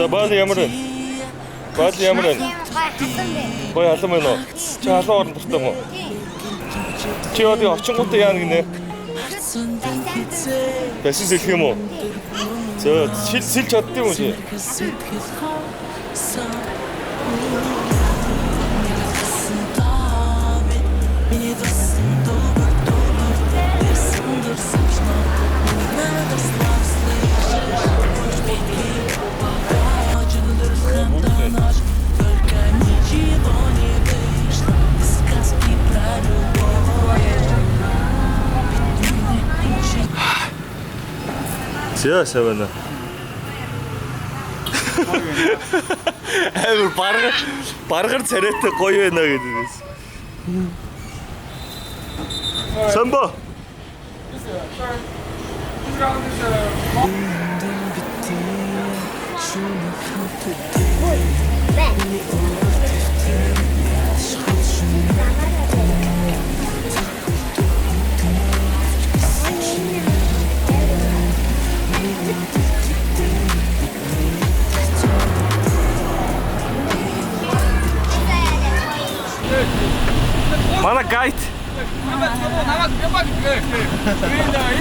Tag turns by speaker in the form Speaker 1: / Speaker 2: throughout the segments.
Speaker 1: За Бали ямар вэ? Бали ямар вэ? Гой халуун байна уу? Чи халуун орон дуртай юм уу? Чи одоо очингуудаа яана гинэ? Бэсэн сэлэх юм уу? За сэлж чаддсан юм чи? Зя савана. Амар баргар царайтай гоё байна гэдэг. Самбо. Манай гайд.
Speaker 2: Намайг ямаг гээ.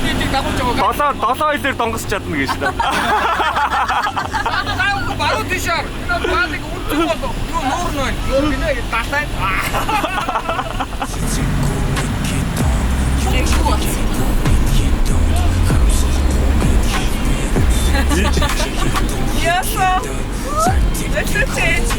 Speaker 2: Энэ дагуулж байгаа.
Speaker 1: 7-2-ээр донгос чадна гэж та.
Speaker 2: Наа баруун тишаар. Баалыг үрдэх болов. Нуур нөө. Гинэ талтай. Яса. Let's change.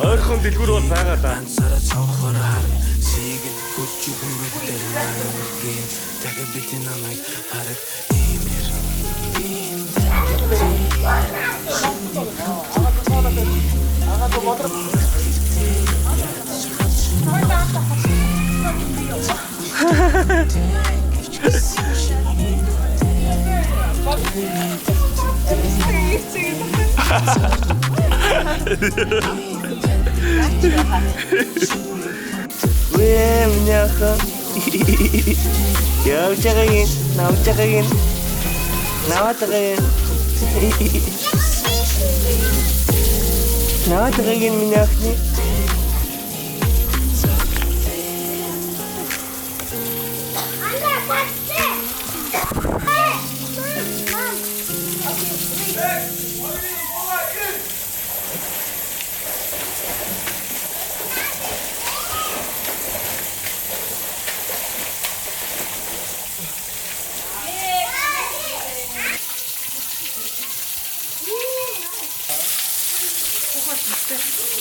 Speaker 1: Ойрхон дэлгүүр бол байгаа да. Ue minyaha. Ya ucapin, na ucapin. Nawatakin. Nawatakin minyakni.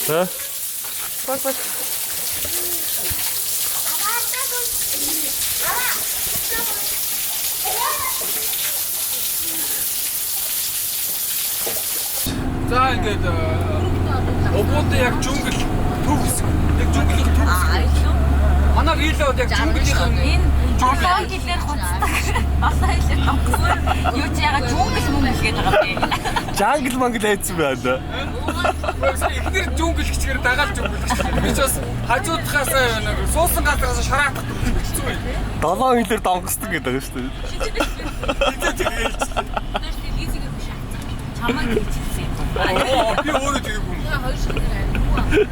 Speaker 1: Hả? Quát. За ингээд обод яг жунгл төгс. Яг жунглын төгс. Манай виллод яг жунглын
Speaker 3: энэ жолоо гэлээр хуцдаг. Басаа хэлээ тавсан. Юу ч яга жунгл мөн хэлгээд байгаа юм.
Speaker 1: Жангл мангл хайцсан байна.
Speaker 2: Эхнэр жунгл гिचгээр дагаал жунгл гिचгээр. Би ч бас хажуудахаас нэг суусан газраас шараатах гэсэн юм.
Speaker 1: 7 хилээр донгосдог гэдэг байгаа шүү дээ.
Speaker 3: Чамайг хийчихсэн.
Speaker 2: Би өөрөө тэггүй юм.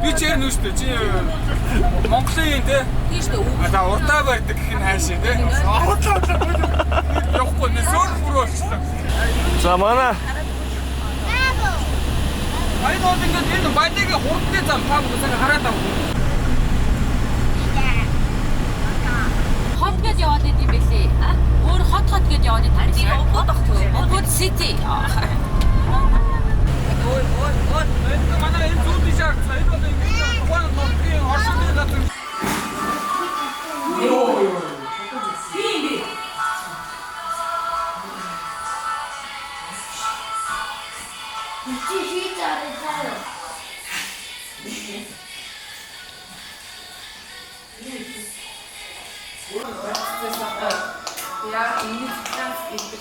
Speaker 2: Би ч ярина шүү дээ. Чи Монголын те.
Speaker 3: Тийш дээ.
Speaker 2: За уртаа барьдаг гэх нь хаашаа те. Явахгүй нэ суур бүр болчихлоо.
Speaker 1: За манай
Speaker 2: Айдод ингээд энэ байдгийн хурдны зам тав үсэг хараад ав.
Speaker 3: Хот гэж яваад идэв бэлээ. Өөр хот гэж яваад идэв. Тийм обод ахгүй. Обод сити.
Speaker 2: Ой. Энэ манай энэ зүйл дижаа айдод ингээд тухайн нотгийн оршин дээр
Speaker 4: Ja, in ganz wichtig.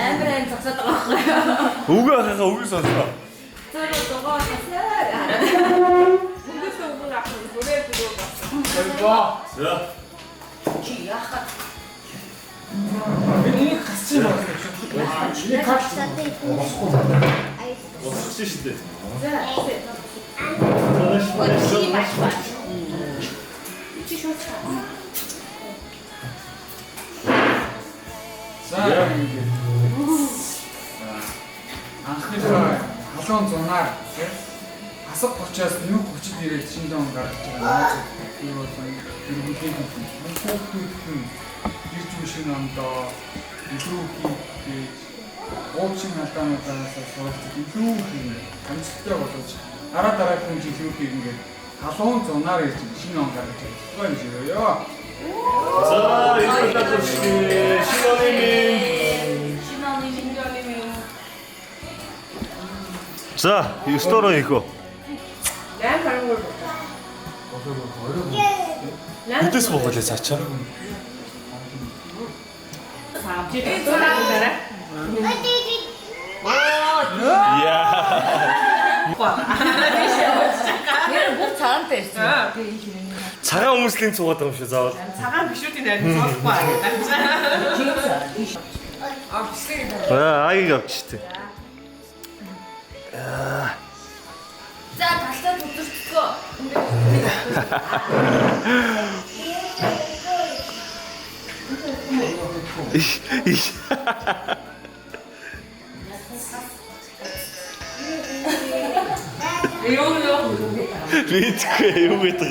Speaker 3: Амрын цогцоод байгаа байхгүй.
Speaker 1: Үгүй хахаа үгүй сонсоо.
Speaker 3: Зөөр дугаасаа.
Speaker 4: Бүгд өгөх ах бүрээ бүгд байна.
Speaker 1: За.
Speaker 3: Чи яхаа.
Speaker 2: Энийг гасчих юм байна. Энийг катлаа.
Speaker 1: Босчих шүү дээ.
Speaker 3: Чи маш баш. Чи шууд.
Speaker 2: За. Анхныхаа халуун зунаар асар товчоос нүг хүчил ирээд шинэ он гарч байгаа. Тэр бол хэрэглэлийн хүүхдүүдэн ирж үшин ондоо илүү хийж уучин алдаануудаас суралцж илүү хийх амжилттай болож дараагийн жил юу хийх ингээд халуун зунаар ирж шинэ он гарч байгаа юм шиг ёо.
Speaker 1: За, энэ удаа шинэ За, истороо хийхөө. Үдэс боголээ цаачаа. Яа.
Speaker 3: Нэр бүх цагаан байсан.
Speaker 1: Цагаан хүмүүсийн цугаад байгаа юм шүү заавал.
Speaker 4: Цагаан бишүүдийн найз зоохгүй аа.
Speaker 1: Аяг авч штэ.
Speaker 3: За талтай тутагтгоо.
Speaker 1: Мэдгүй юу гэдэг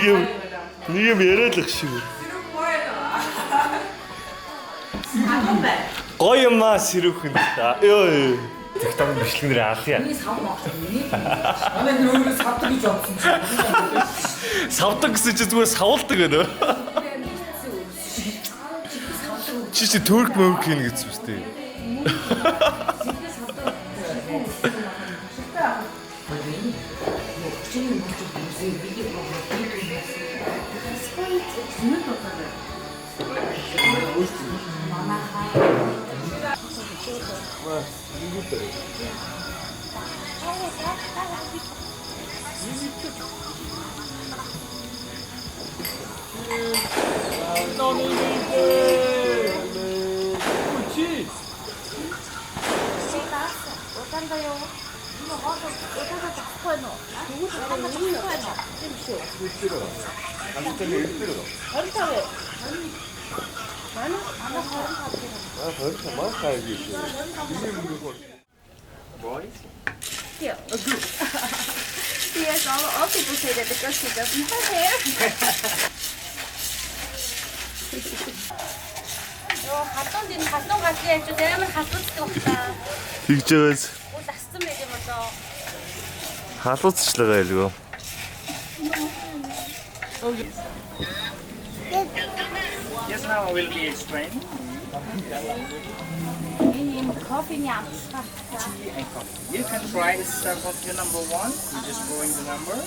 Speaker 1: юм. Нэг юм яриад л шиг. Гоё юм аа сэрүүхэн. Ёо. TikTok бичлэгнэр алъя.
Speaker 3: Миний сав багш.
Speaker 2: Манай нөөрэө савдаг гэж бодсон чинь.
Speaker 1: Савдаг гэсэн чи зүгээр савуулдаг гэнэ. Чи төрк мөвк хийн гэсэн үстэй.
Speaker 5: Yes, all people say that because she doesn't have hair.
Speaker 3: Хатан гарсан юм чи амар хатууддаг байна.
Speaker 1: Тэгж байгаас
Speaker 3: Үл ассан байт юм болоо.
Speaker 1: халууцчлаа гэлгүй.
Speaker 2: Yes,
Speaker 6: Now will be explained.
Speaker 3: Энэ кофений амтсан.
Speaker 6: You can try to start off your number 1. You just go in the number.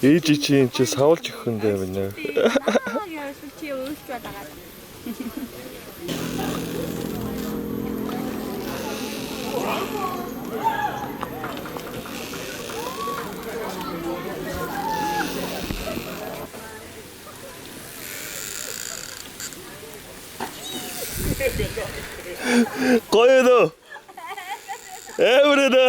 Speaker 1: Ээж чинь чи савлж өгөх юм дээ минь.
Speaker 5: Яа, чи өөрчлөж байгаа.
Speaker 1: Гоё дөө. Эврэдэ.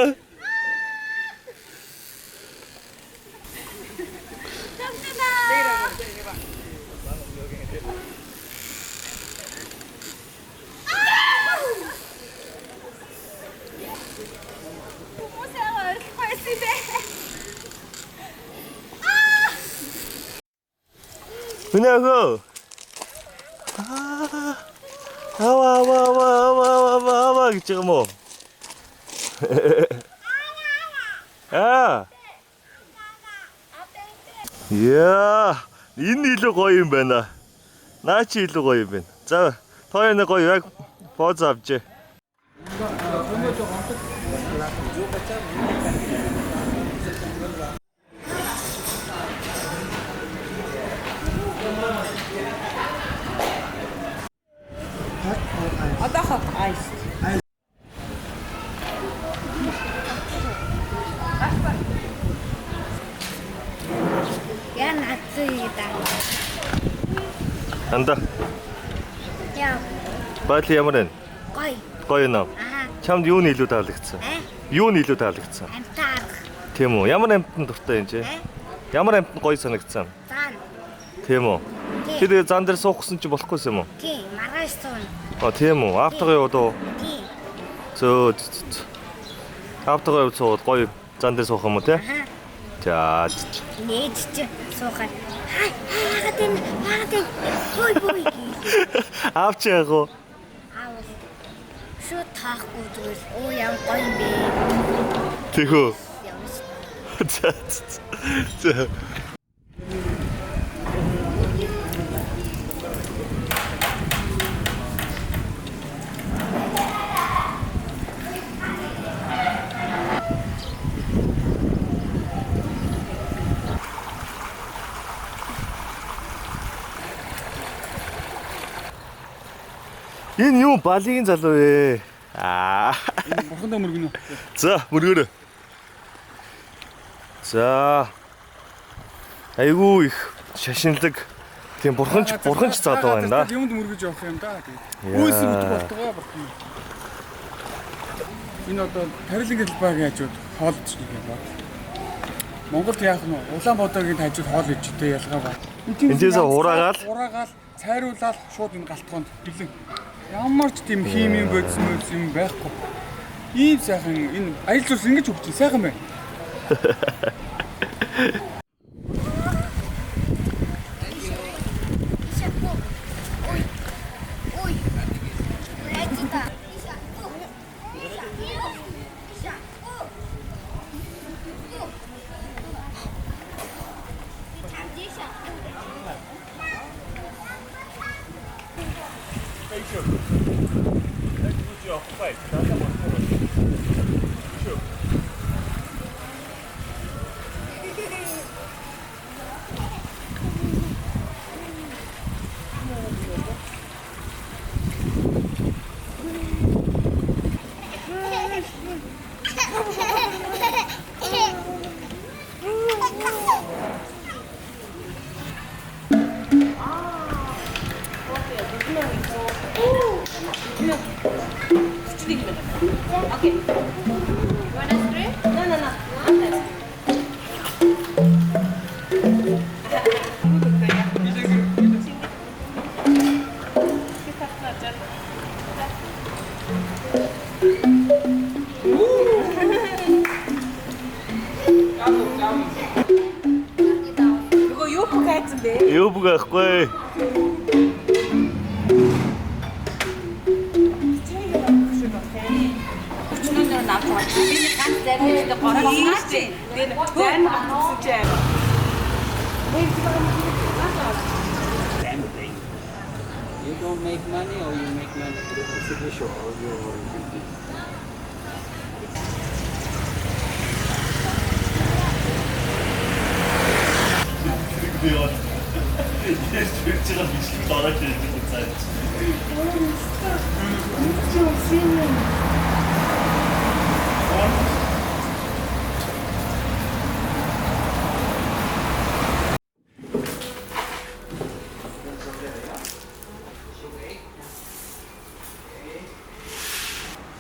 Speaker 1: 그냥그 아와 지금 뭐 야 이야 энэ илүү гоё юм байна. Наа чи илүү гоё юм байна. За тоо энэ гоё яг поз авчээ.
Speaker 4: Одоохоо айс.
Speaker 5: Яа нацгийдаа.
Speaker 1: 간다.
Speaker 5: Яа,
Speaker 1: 빨리 야무는
Speaker 5: гой.
Speaker 1: гоё нөө.
Speaker 5: Аа,
Speaker 1: Чамд юу нь илүү таалагдсан? Юу нь илүү таалагдсан?
Speaker 5: амтар.
Speaker 1: Тийм үү? Ямар амтнд дуртай юм чи? Ямар амтнд гоё санагдсан?
Speaker 5: Зан.
Speaker 1: Тийм үү? Тэр зан дээр суухсан чи болохгүйс юм уу?
Speaker 5: Тий, маргааш суун.
Speaker 1: Тийм үү? Автогоо яваад уу?
Speaker 5: Тий.
Speaker 1: Зөө. Автогоо яваад сууд гоё зан дээр суух юм уу те?
Speaker 5: Аа,
Speaker 1: За.
Speaker 5: нээж чи суухай. Хаагаад энэ. Хой.
Speaker 1: Авч яг уу?
Speaker 5: Аа. Шо таахгүй зүгээр. Оо яа гоё юм бэ.
Speaker 1: Тэхөө.
Speaker 5: Явж.
Speaker 1: За. Энэ юу балигийн залуу вэ?
Speaker 2: Бурхандаа мөргөнө.
Speaker 1: За, мөргөөрэй. За. Айгуу их шашинлаг. Тийм бурханч цаад байгаа юм да.
Speaker 2: Юмд мөргөж явах юм да. Үүсэг утга болтгоо бурхан. Энэ одоо тарилын гэлбааг яажууд хоолж нэг юм ба. Монголд яах нь Улаанбаатаргийн хажууд хоол ижтэй ялгаа ба.
Speaker 1: Энтэйсээ ураагаал
Speaker 2: цайруулаад шууд энэ галтгоонд бэлэн. Ямар ч тийм химийн бодис юм байхгүй. Ийм сайхан энэ аялал жуулс ингэж өгч сайхан байна.
Speaker 4: Нөгөө юу бүхайцсан бэ?
Speaker 1: Юу бүгэхгүй.
Speaker 3: зарим нь гороо хийжтэй.
Speaker 4: Тэгээ зайн хатсан чи аа.
Speaker 6: You don't make money or you make money through exhibition or you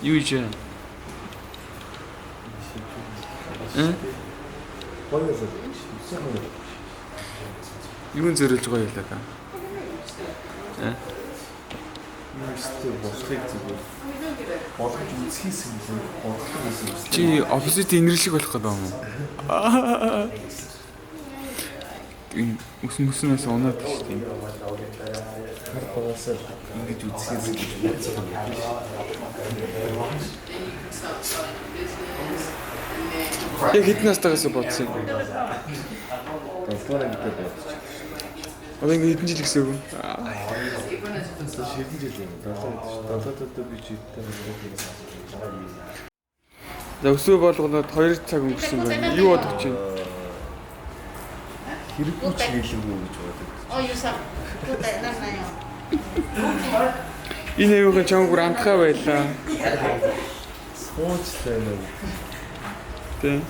Speaker 2: Юу ийж вэ? Юу зөрөж байгаа юм лээ.
Speaker 7: Болгож үзхийсэн юм бодлого гэсэн.
Speaker 2: Чи офисд инэрлэг болох гэдэг юм уу? Үснээс унаад шүү дээ.
Speaker 7: Хар багасаа ингэж үзхийсэн гэж бодсон юм.
Speaker 2: Яг хэдэн настайгаас бодсон юм?
Speaker 7: Долоорын гэдэг бодчих.
Speaker 2: Одоо ингэ хэдэн жил гэсэн үг?
Speaker 7: Шилэн жил юм. Долоодод би чийдтэй
Speaker 2: За өсвөө болгонод 2 цаг өнгөрсөн байна. Юу бодож чинь?
Speaker 7: хэрэггүй чиглэлгүй гэж боддог.
Speaker 2: Энэ аюухан чам бүр амтхай байлаа.
Speaker 7: Сууцтай нэг.
Speaker 2: Тэ.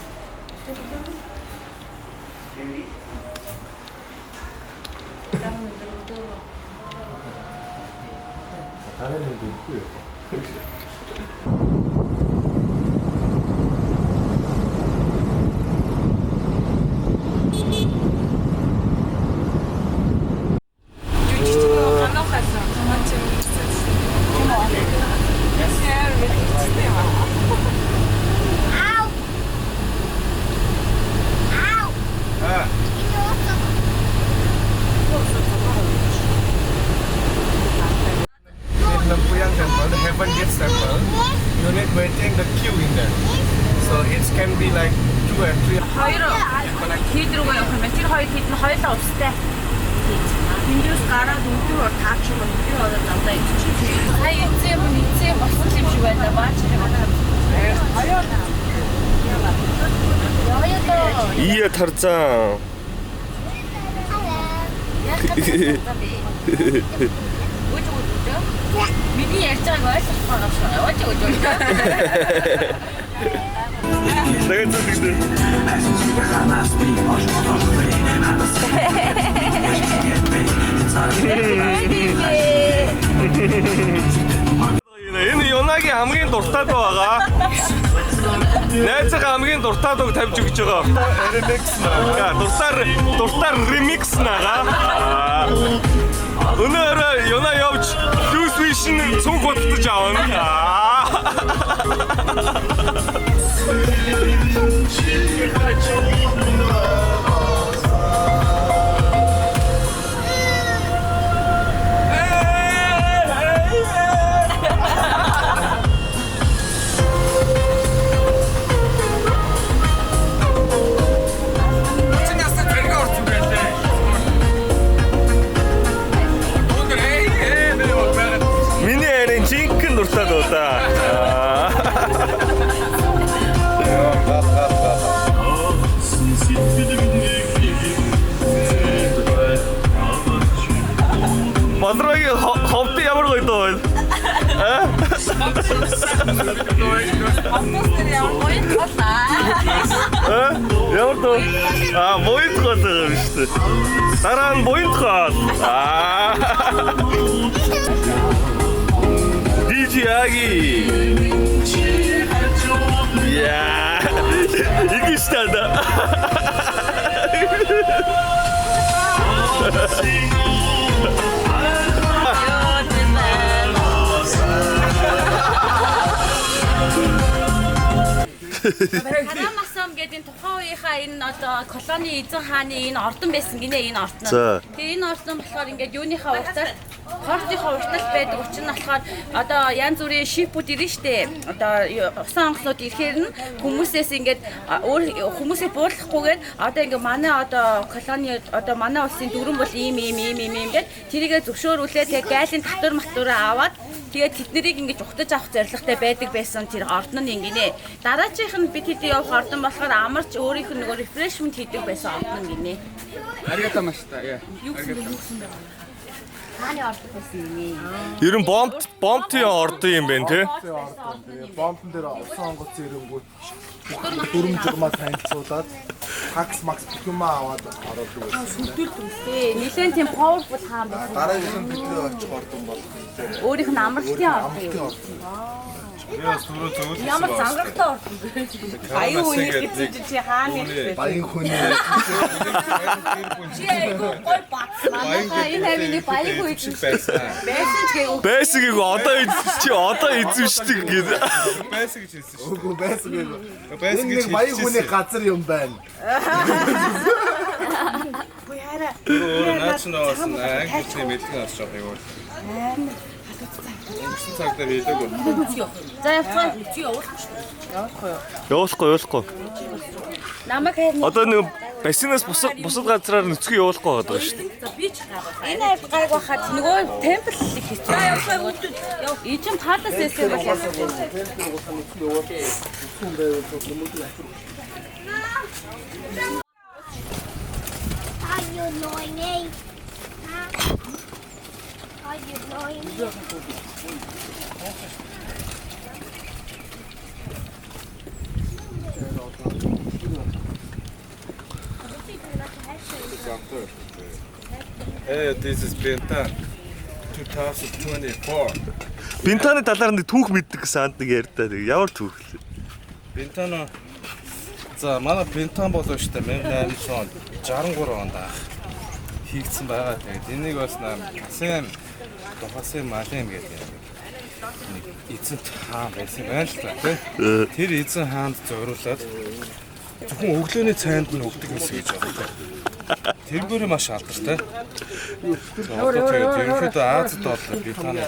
Speaker 7: Харин нэг үгүй.
Speaker 8: Temple, the Heaven Gates Temple, you need waiting the queue in there. So it can be like 2 or 3.
Speaker 3: Хоёр хэд рүү явах юм бэ? Тэр хоёр хэд нь хоёулаа устай. Тэндээс гараад өдөр таачлах би ороод надаа иччих. Хай эцээ болсон юм шиг байна. Баач
Speaker 1: Ие тарзан.
Speaker 3: Миний ярьж байгааг ойлгох байгаа шүү. Өөч.
Speaker 1: Тэгээд зүгдээ. Энэ Юнагийн хамгийн дуртай дуу байгаа. Найзгаа хамгийн дуртай дууг тавьж өгч байгаа. Remix наа. Дуртай remix наа. Өнөөдөр Юна явж Fuse Vision цуг худалдаж авна. Миний ярин жинхэнэ дуртай дуу та. Модрогийн ховт ямар гоё дуу вэ? Ямар дуу? Моёд гол юм шүү дээ. Дараа нь моёд гол. DJ Agi. Yeah. İkişten de.
Speaker 3: Харамасан гэдэг тухайн үеийнхаа энэ одоо колони эзэн хааны энэ ордон байсан гинэ энэ ордон.
Speaker 1: За.
Speaker 3: Тэгээ энэ ордон болохоор ингээд юуныхаа уртаар Портынхоо уртал байдаг учраас нь болохоор одоо янз бүрийн шипүүд ирнэ штэ. Одоо усан онгоцнууд ирэхээр нь хүмүүсээс ингээд хүмүүсийг буурлахгүйгээр одоо ингээд манай одоо колони одоо манай улсын дүрэн бол ийм гэд тэрийгэ зөвшөөрүүлээ тэгээ гайлын татвар матураа аваад тэгээд тэднийг ингэж ухтаж авах зорилготой байдаг байсан тэр ордон нь ингэнэ. Дараачих нь бид хэд явах ордон болохоор амарч өөрийнх нь нөгөө рефрешмент хийдэг байсан ордон гинэ.
Speaker 2: Аригата машта. Яа.
Speaker 3: Хааны ордон байсан юм.
Speaker 1: Ер нь бомбтын ордон юм байна тий.
Speaker 7: Бомбон дээр усан онгоц ирэнгүүт дүрм журмаа танилцуулаад такс макс бүх юм аваад ороод байсан.
Speaker 3: Нилээн тийм powerful хаан байсан.
Speaker 7: Дараагийнх нь бидний очих ордон болох.
Speaker 3: Өөрийнх нь амралтын ордон.
Speaker 1: Яа түрүү зөвлөсөн.
Speaker 3: Ямар зангартай ордон бэ? Аюу үнийг гэсэн чи хааны гэсэн.
Speaker 7: Баян хүний
Speaker 3: Чи айгу гой бацмаа. Энэ хэвний баян үе
Speaker 1: байсан. Байсан гээг одоо эзэмшдэг гэдэг. Байсан гэж хэлсэн шүү.
Speaker 7: үгүй байсан гэж.
Speaker 1: Байсан гэж
Speaker 7: Баян хүний газар юм байна.
Speaker 3: Хөөе хараа.
Speaker 1: Наач англи мэдгэн авч явах юм. Өчигдөр цагтаа хийдэг.
Speaker 3: За явцгаа. Чи явуулах шүү.
Speaker 1: Явуулахгүй.
Speaker 3: Намайг хайрна.
Speaker 1: Одоо нэг бассейнаас бусад газраар нүцгэн явуулахгүй байгаа шүү дээ.
Speaker 3: За би ч энэ айв гайг байхад нөгөө темпл их хийчихсэн. Ичим таалаас эсэх бол яасан.
Speaker 5: Are you annoying me? Are you annoying me?
Speaker 1: Hey, this is Benta 2024.
Speaker 9: Бентаны талаар нэг түүх мэддэг гэсэн анд нэг ярьдаа. Ямар түүх вэ?
Speaker 1: Бентано за манай Бентан болов шүү дээ 1863 онд хийгдсэн байгаа. Тэгээд энийг бас Асем Тухасын Малим гэдэг нэг эзэн хаан байсан байна л та тийм. Тэр эзэн хаанд зориулаад зөвхөн өглөөний цайнд нь өгдөг гэсэн гэж байна. Тэргээр маш алдартай. Ерөнхийдөө Азад бол Бентаны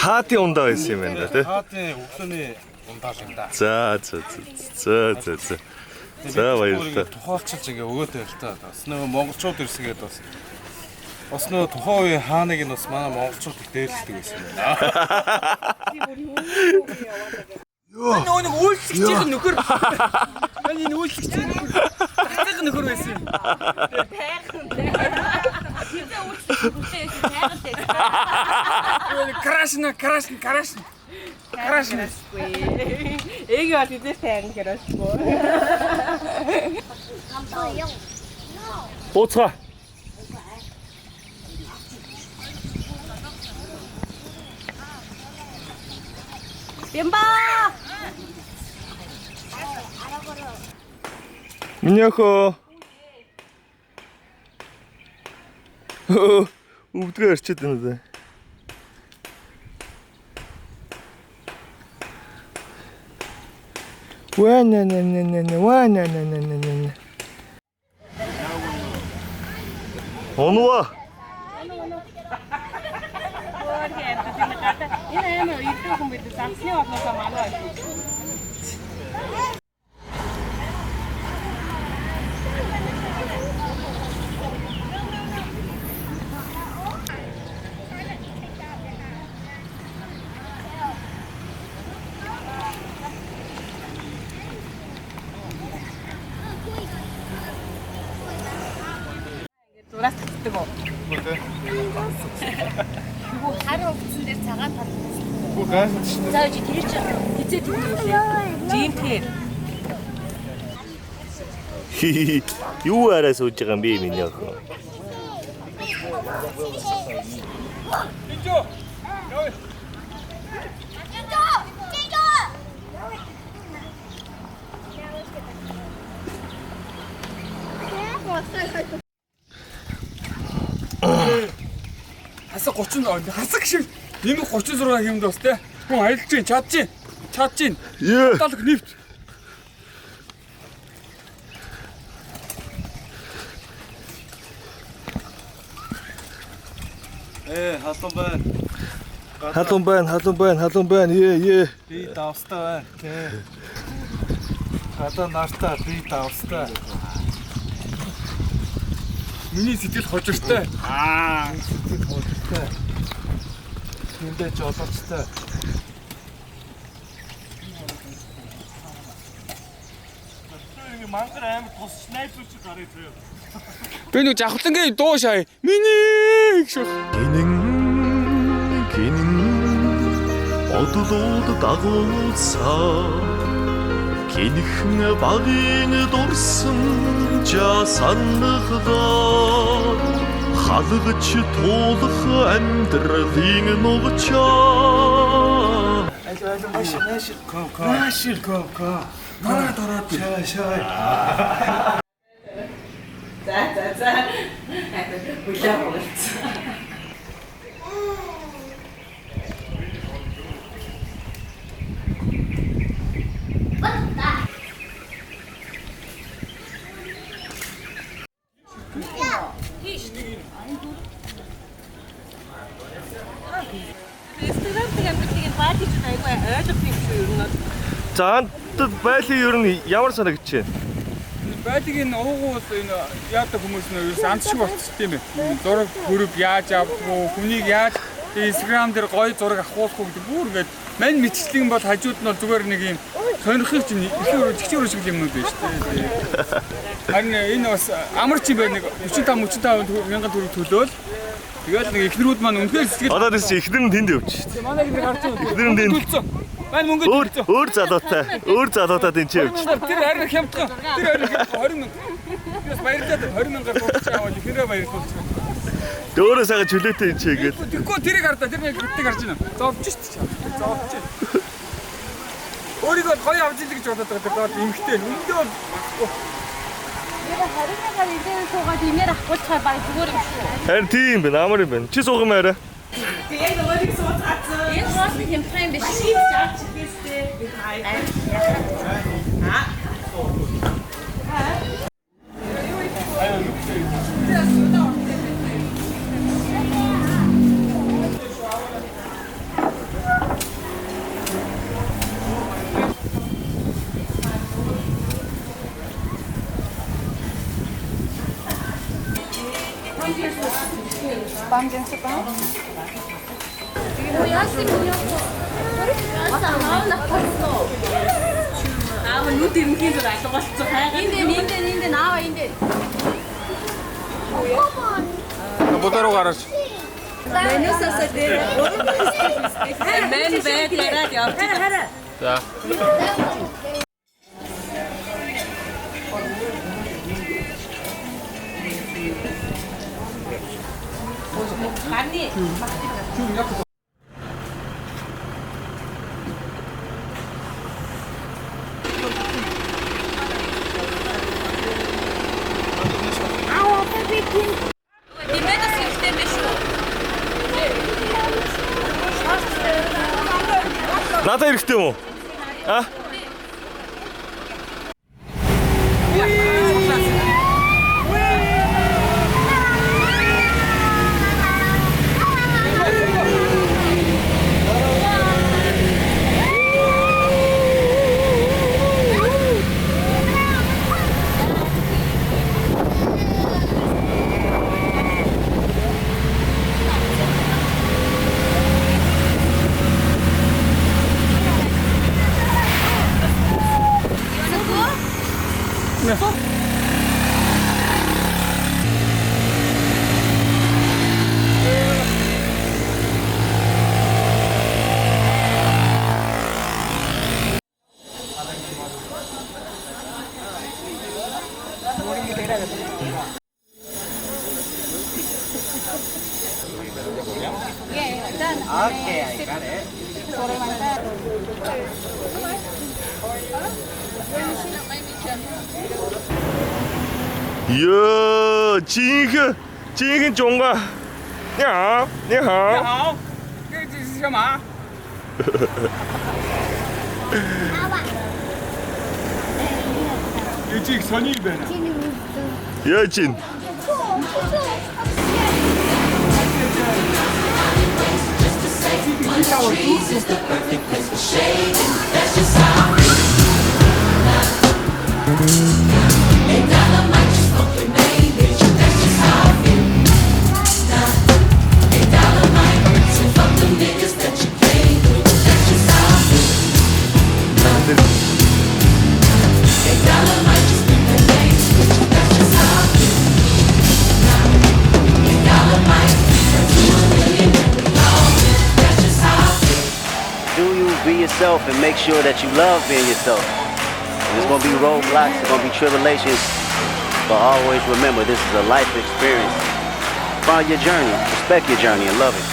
Speaker 9: Хаатын ундаа байсан юм байна тий.
Speaker 1: хаатын өглөөний ундаа юм да.
Speaker 9: За. За баярлалаа.
Speaker 1: Тухайлчилж ингээ өгөөтэй л та. Бас нөгөө монголчууд ирсгээд бас нөгөө тухайн үеийн хааныг нь бас манай монголчууд их дээрлдэг байсан юм байна.
Speaker 2: Нөгөө нэг үйлчлэгчийн нөхөр. Таны энэ үйлчлэгчийн нөхөр. Нөхөр байсан юм. Крашн.
Speaker 4: Эгэ бол идэх тайрн гэрэлгүй.
Speaker 1: Бууцгаа.
Speaker 3: Бямба!
Speaker 9: Миньяхо. Өвдгөө арчаад байна даа. Вана. Онова.
Speaker 4: Энэ амар идэх хүн бид загсны орноосоо манай зураас татдаг уу?
Speaker 3: Нөгөө хар өгцөн дээр цагаан тал.
Speaker 1: Гүү гайхаж шүү дээ.
Speaker 3: За чи тэр чи хизээ тэмүүлээ. Жимтэр.
Speaker 9: Юу арай сууж байгаа юм бэ миньяхо?
Speaker 2: Хасаг 30 хасаг шиг нэмэг 36 хэмд бас те. Хүн аялж чинь чадж чинь. Талх нэвт.
Speaker 1: халуун байна.
Speaker 9: Халуун байна. Ээ.
Speaker 1: Би давстай байна. Тий. Гадаа нартай би давстай.
Speaker 2: Миний сэтгэл хожиртой.
Speaker 1: Сэтгэл хожигтай. Тэндээ жолоочтой. Мангар амар тус снайперч гарыг зөө.
Speaker 2: Би нэг жавхлангийн дуу шаа. Миний гэх.
Speaker 9: Гинэн бодлоод дагуулсаа гинхэн багын дурсан жасаннахдаа халгч туулах амьдралын нугчаа
Speaker 1: Ашил. Манай дороод шаа.
Speaker 3: За. Үлээ болцсон.
Speaker 9: За байлын ер нь ямар санагдаж байна?
Speaker 2: Байлыг энэ уугуус энэ яадаг хүмүүс нь ерөөс амт шиг болчихсон тийм ээ. Зураг хөрөг яаж авах хүнийг яаж Instagram дээр гоё зураг авах гэдэг бүр ингээд мань мэтчлэн бол хажууд нь бол зүгээр нэг юм сонирхох юм ихэр шиг юмнууд байна шүү дээ. Харин энэ бас амар чи байна нэг 35 мянган төгрөг төлөөл тэгэл нэг ихнэрүүд маань үнэхээр сэтгэл
Speaker 9: Одоо тийм ихнэр нь тэнд явж шүү дээ.
Speaker 2: манай ингэ гарч байгаа.
Speaker 9: Ихнэр нь тэнд.
Speaker 2: Мань мөнгө төлцөө.
Speaker 9: Өөр залуутай тэнд явж.
Speaker 2: Тэр харин хямдхан. Тэр харин 20 мянга. Бас баярлаад 20 мянгаар болчих аваад ихнэрээ баярлуулчих.
Speaker 9: Дөөрөө сайхан чөлөөтэй энэ ч гээл.
Speaker 2: Тэгэхгүй тэрийг хардаа тэр нэг гэтийг харж байна. Зовж шít. Зовж. Өөрийгөө гоё авч ийл гэж бодоод байгаа. Тэгээд эмхтэй. Үндэ бол баггүй.
Speaker 3: Харингаар идээр суугаад имээр авахгүй цаа баг зүгээр юм шүү.
Speaker 9: Харин тийм байна, амар юм байна. Чи суух юм арай.
Speaker 3: Тэгээд өөрийг сууцгаацсан. Энэ хоол хэмтэн биш. Чаач хийстэй. Аава нүд ирмхийн зүйл алгуулсан хайгаа. Энд аава энд.
Speaker 2: Бодороо гараач.
Speaker 3: Менюсасаа дээр мен бэдэрээд явчих.
Speaker 2: За.
Speaker 3: Гарни. Имэнэс ихтэй биш үү?
Speaker 9: Надад хэрэгтэй юм уу? А?
Speaker 6: Okay, I got it.
Speaker 9: Yo, 진흙 종가. 야, 你好。
Speaker 2: 你好，这是干嘛？这个小女呗。
Speaker 9: 여진.
Speaker 5: 어,
Speaker 10: Be yourself and make sure that you love being yourself. There's going to be roadblocks, there's going to be tribulations, but always remember this is a life experience. Find your journey, respect your journey, and love it.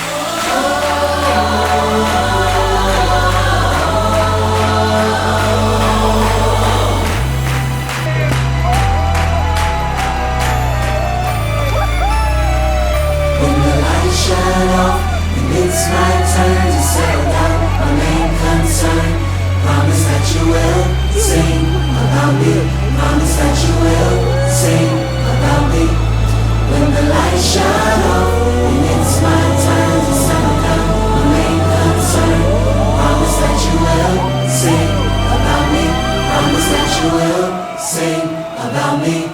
Speaker 11: When the lights shut off and it's my turn to settle down, my main concern, promise that you will sing about me, promise that you will sing about me. When the lights shut off and it's my turn to settle down, my main concern, promise that you will sing about me, promise that you will sing about me.